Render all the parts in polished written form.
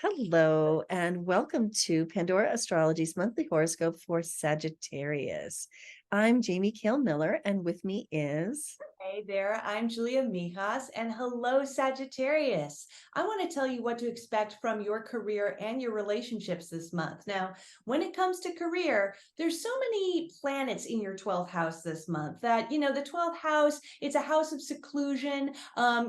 Hello, and welcome to Pandora Astrology's monthly horoscope for Sagittarius. I'm Jamie Kale Miller, and with me is. Hey there, I'm Julia Mijas, and hello, Sagittarius. I want to tell you what to expect from your career and your relationships this month. Now, when it comes to career, there's so many planets in your 12th house this month that, the 12th house, it's a house of seclusion.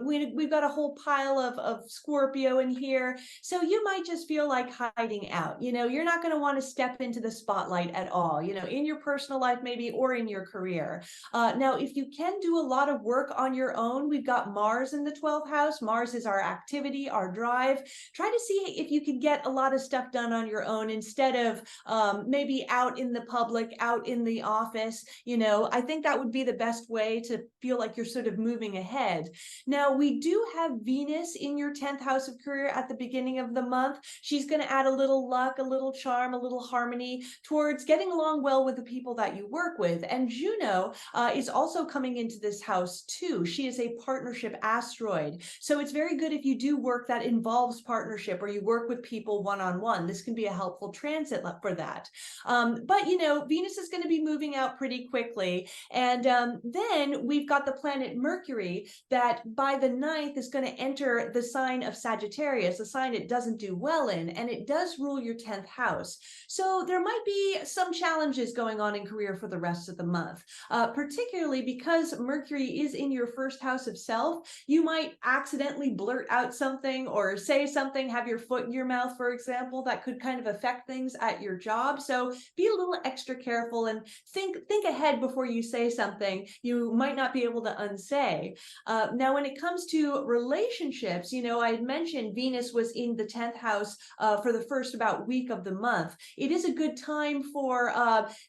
We've got a whole pile of Scorpio in here. So you might just feel like hiding out. You're not going to want to step into the spotlight at all, in your personal life, maybe, or in your career. Now, if you can do a lot of work on your own, we've got Mars in the 12th house. Mars is our activity, our drive. Try to see if you can get a lot of stuff done on your own instead of maybe out in the public, out in the office. I think that would be the best way to feel like you're sort of moving ahead. Now, we do have Venus in your 10th house of career at the beginning of the month. She's going to add a little luck, a little charm, a little harmony towards getting along well with the people that you work with. And Juno is also coming into this house too. She is a partnership asteroid. So it's very good if you do work that involves partnership or you work with people one-on-one. This can be a helpful transit for that. But Venus is going to be moving out pretty quickly. And then we've got the planet Mercury that by the 9th is going to enter the sign of Sagittarius, a sign it doesn't do well in, and it does rule your 10th house. So there might be some challenges going on in career for the rest of the month, particularly because Mercury is in your first house of self. You might accidentally blurt out something or say something, have your foot in your mouth, for example, that could kind of affect things at your job. So be a little extra careful and think ahead before you say something you might not be able to unsay. Now, when it comes to relationships, I had mentioned Venus was in the 10th house for the first about week of the month. It is a good time for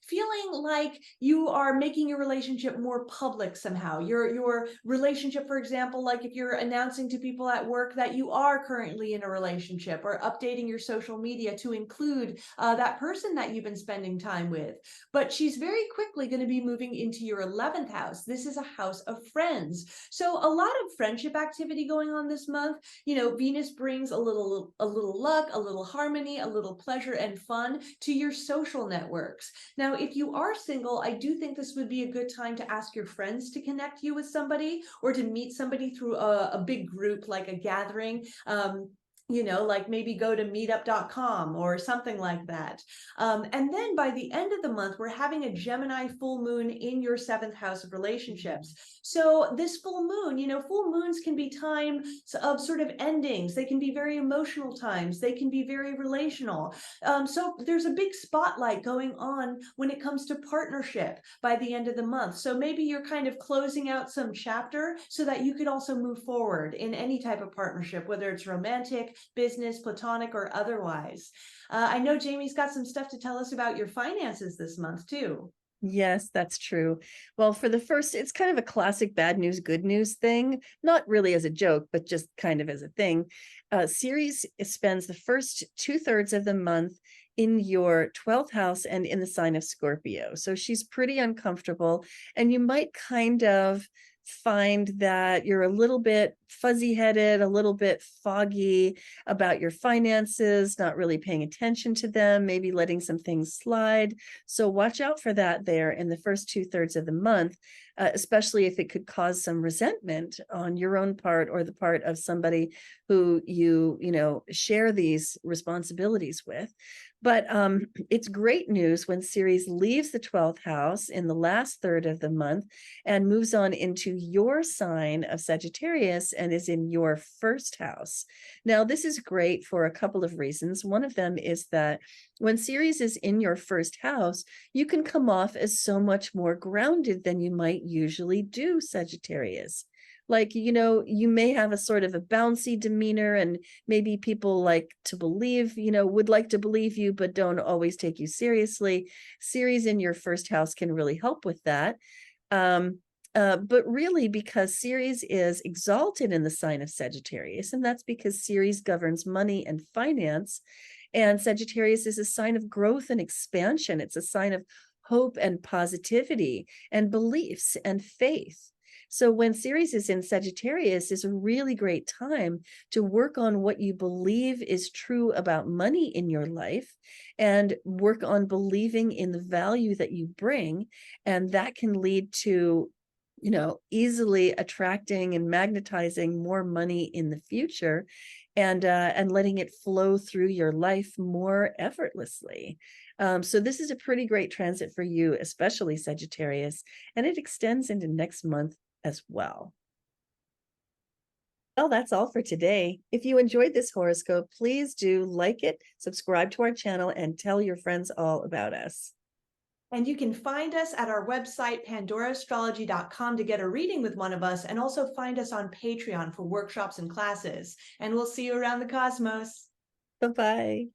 feeling like you are making your relationship more public somehow. Your relationship, for example, like if you're announcing to people at work that you are currently in a relationship or updating your social media to include that person that you've been spending time with. But she's very quickly going to be moving into your 11th house. This is a house of friends. So a lot of friendship activity going on this month. Venus brings a little luck, a little harmony, a little pleasure and fun to your social networks. Now, if you are single, I do think this would be a good time to ask your friends to connect you with somebody or to meet somebody through a big group like a gathering. Like maybe go to meetup.com or something like that. And then by the end of the month, we're having a Gemini full moon in your 7th house of relationships. So this full moon, full moons can be times of sort of endings. They can be very emotional times. They can be very relational. So there's a big spotlight going on when it comes to partnership by the end of the month. So maybe you're kind of closing out some chapter so that you could also move forward in any type of partnership, whether it's romantic, business, platonic, or otherwise. I know Jamie's got some stuff to tell us about your finances this month too. Yes, that's true. Well, for the first, it's kind of a classic bad news, good news thing, not really as a joke, but just kind of as a thing. Ceres spends the first 2/3 of the month in your 12th house and in the sign of Scorpio. So she's pretty uncomfortable, and you might kind of find that you're a little bit fuzzy-headed, a little bit foggy about your finances, not really paying attention to them, maybe letting some things slide. So watch out for that there in the first 2/3 of the month, especially if it could cause some resentment on your own part or the part of somebody who you share these responsibilities with. But it's great news when Ceres leaves the 12th house in the last third of the month and moves on into your sign of Sagittarius and is in your first house. Now, this is great for a couple of reasons. One of them is that when Ceres is in your first house, you can come off as so much more grounded than you might usually do, Sagittarius. Like, you may have a sort of a bouncy demeanor, and maybe people like to believe, would like to believe you, but don't always take you seriously. Ceres in your first house can really help with that. But really, because Ceres is exalted in the sign of Sagittarius, and that's because Ceres governs money and finance, and Sagittarius is a sign of growth and expansion. It's a sign of hope and positivity and beliefs and faith. So when Ceres is in Sagittarius is a really great time to work on what you believe is true about money in your life and work on believing in the value that you bring. And that can lead to, easily attracting and magnetizing more money in the future, and letting it flow through your life more effortlessly. So this is a pretty great transit for you, especially Sagittarius, and it extends into next month as well. Well, that's all for today. If you enjoyed this horoscope, please do like it, subscribe to our channel, and tell your friends all about us. And you can find us at our website, pandoraastrology.com, to get a reading with one of us, and also find us on Patreon for workshops and classes. And we'll see you around the cosmos. Bye-bye.